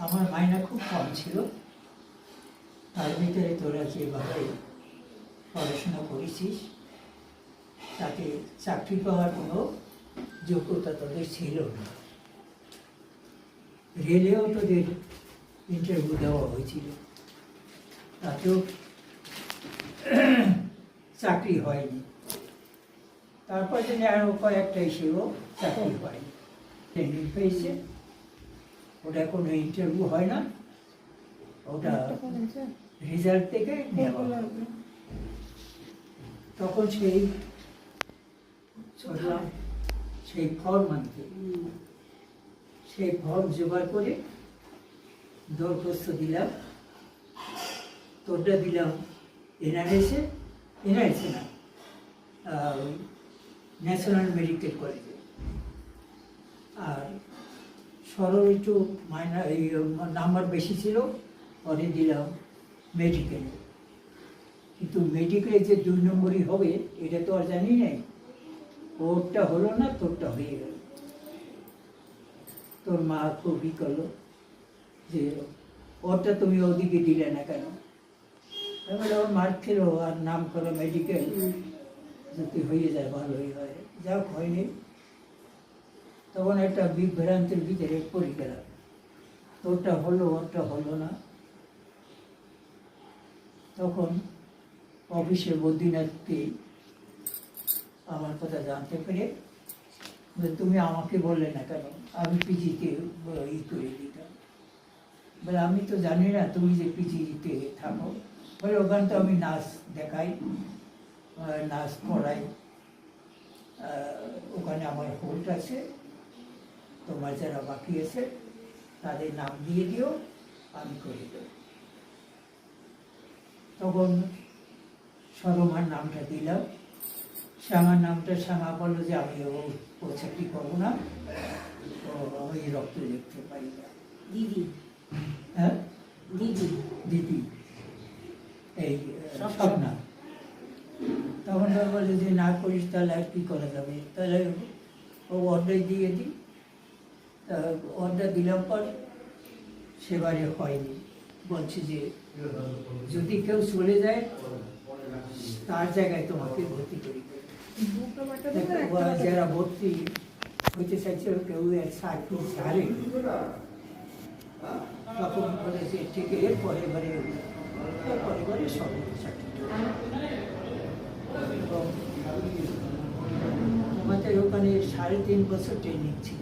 আমার মাইনা খুব কম ছিল, তার ভিতরে তোরা যেভাবে পড়াশোনা করেছিস তাতে চাকরি পাওয়ার কোনো যোগ্যতা তোদের ছিল না। রেলেও তোদের ইন্টারভিউ দেওয়া হয়েছিল, তাতেও চাকরি হয়নি। তারপর যে আরও কয়েকটা এসেও চাকরি হয়নি, ট্রেনিং পেয়েছে। ওটা কোনো ইন্টারভিউ হয় না, ওটা রেজাল্ট থেকে নেওয়া হয়। তখন সেই ছড়লাম সেই ফর্ম আনতে, সেই ফর্ম জোগাড় করে দরখাস্ত দিলাম। তোরটা দিলাম এনআরএসে না ন্যাশনাল মেডিকেল কলেজে। আর সরল একটু মাইনা এই নাম্বার বেশি ছিল, পরে দিলাম মেডিকেলে। কিন্তু মেডিকেলে যে 2 নম্বরই হবে এটা তো আর জানি নাই। ওরটা হলো না, তোরটা হয়ে গেল। তোর মা খুবই করলো যে ওরটা তুমি ওদিকে দিলে না কেন? এবার ওর মার খেলো, আর নাম করো মেডিকেল, যদি হয়ে যায় ভালোই হয়, যাক হয়নি। তখন একটা বিভ্রান্তির ভিতরে পড়ে গেলাম, তোরটা হলো ওরটা হলো না। তখন অফিসে বদ্রীনাথকে আমার কথা জানতে পেরে যে তুমি আমাকে বললে না কেন, আমি পিজিতে করে দিতাম। বলে আমি তো জানি না তুমি যে পিজিতে থাকো। বলে ওখানে তো আমি নাচ দেখাই, নাচ পড়াই, ওখানে আমার হোল্ড আছে, তোমার যারা বাকি আছে তাদের নাম দিয়ে দিও, আমি করে দেব। তখন সরমার নামটা দিলাম, শ্যামার নামটা শ্যামা বললো যে আমি ও চাকরি করবো না, আমি রক্ত দেখতে পারি না। দিদি, হ্যাঁ দিদি, দিদি এই স্বপ্না। তখন তো বলে যে না করিস তাহলে আর কি করা যাবে, তাহলে ও অর্ডার দিয়ে দিই। অর্ডার দিলাম পর সেবারে হয়নি। বলছে যে যদি কেউ চলে যায় তার জায়গায় তোমাকে ভর্তি করি। যারা ভর্তি হইতে চাইছে কেউ চাকরি ছাড়ে, তখন বলেছে ঠিক এরপরে সব চাকরি। আমাদের ওখানে 3.5 বছর ট্রেনিং ছিল।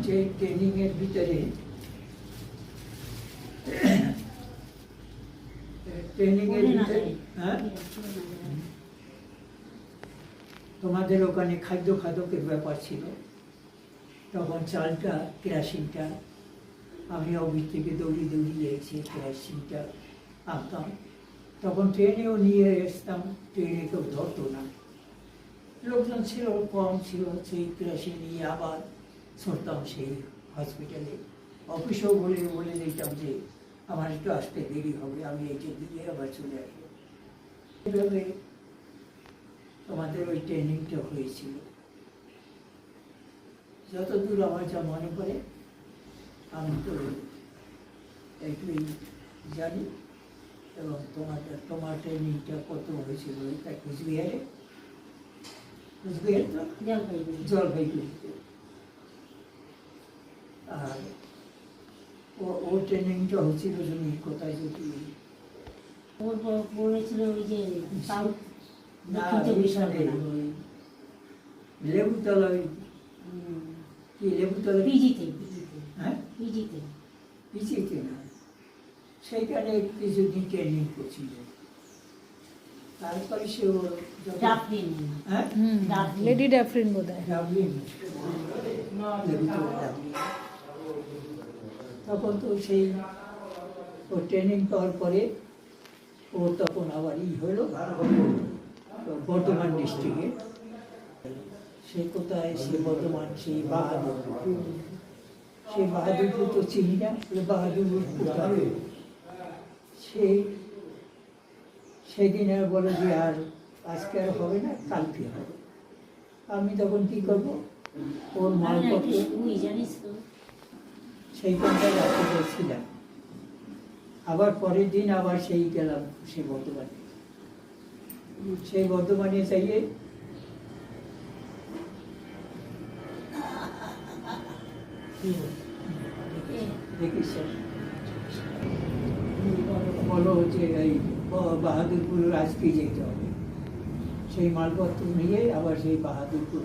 সেই ট্রেনিংয়ের ভিতরে হ্যাঁ তোমাদের ওখানে খাদ্যের ব্যাপার ছিল। তখন চালটা কেরাসিনটা আমি অফিস থেকে দৌড়িয়ে এসে কেরাসিনটা আনতাম। তখন ট্রেনেও নিয়ে আসতাম, ট্রেনে কেউ ধরতো না, লোকজন ছিল কম ছিল। সেই কেরাসিন নিয়ে আবার ছড়তাম সেই হসপিটালে। অফিসেও বলে দিতাম যে আমার একটু আসতে দেরি হবে, আমি এটা দিয়ে আবার চলে আসবো। এভাবে তোমাদের ওই ট্রেনিংটা হয়েছিল। যতদূর আমার যা মনে পড়ে আমি তো এইটুই জানি। এবং তোমার ট্রেনিংটা কত হয়েছিল এটা কুচবিহারে তো জলপাইগুড়িতে। আর ও ট্রেনিংটা হচ্ছিল তুমি কোথায় যদি পড়েছিল ওই যে সাউথ লেবুতলা, কি লেবুতলা পিজিতে, হ্যাঁ পিজিতে না, সেইখানে কিছুদিন ট্রেনিং করছিল। তারপরে সে ওর লেডি ড্যাফরিন বোধ হয়, তখন তো সেই ও ট্রেনিং পাওয়ার পরে ও তখন আবার হলো বর্ধমান ডিস্ট্রিক্টে। সে কোথায়, সে বর্ধমান, সেই বাহাদুরপুর তো চিনি না, বাহাদুরপুর কোথায়। সেদিন আর বলে যে আর আজকে আর হবে না, কালকে হবে। আমি তখন কি করবো, ওর মালপত্র সেইখানটায় রাত্রিটা ছিলাম। আবার পরের দিন আবার সেই গেলাম সেই বর্ধমানে। সেই বর্ধমানে যাইয়ে দেখিস বলো যে এই বাহাদুরপুর আজকে যেতে হবে, সেই মালপত্র নিয়ে আবার সেই বাহাদুরপুর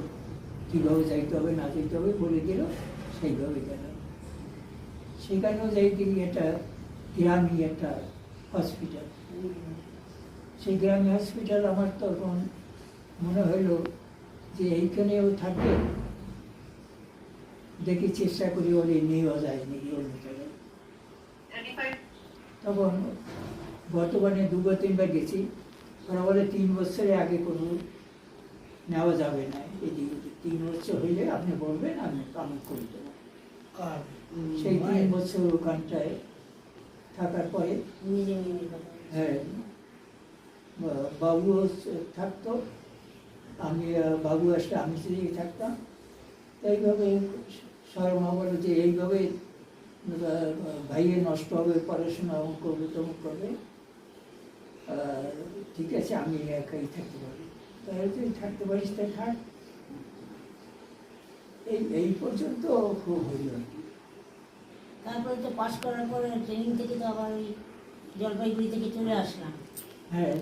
কীভাবে যাইতে হবে না যেতে হবে বলে দিল, সেইভাবে গেলাম। সেখানেও যাই দেখি একটা গ্রামী একটা হসপিটাল। সেই গ্রামী হসপিটাল আমার তখন মনে হলো যে এইখানেও থাকবে, দেখি চেষ্টা করি ওরে নেওয়া যায় নাকি অন্য জায়গায়। তখন বর্তমানে 2-3 বার গেছি, ওরা বলে 3 বছরের আগে কোনো নেওয়া যাবে না, এদিক ওদিক 3 বছর হইলে আপনি বলবেন, আমি করে দেবো। আর সেই 3 বছর ওখানটায় থাকার পরে নিজে নিজে কথা। হ্যাঁ, বাবুও থাকতো, আমি বাবু আসলে আমি সেদিকে থাকতাম। এইভাবে শর্মা বলে যে এইভাবে ভাইয়ে নষ্ট হবে, পড়াশোনা অমুক করবে তমুক করবে, ঠিক আছে আমি একাই থাকতে পারি, তাহলে তুই থাকতে পারিস তাই থাক। এই পর্যন্ত খুব হইল আর কি। তারপরে তো পাস করার পরে ট্রেনিং থেকে তো আবার ওই জলপাইগুড়ি থেকে চলে আসলাম। হ্যাঁ,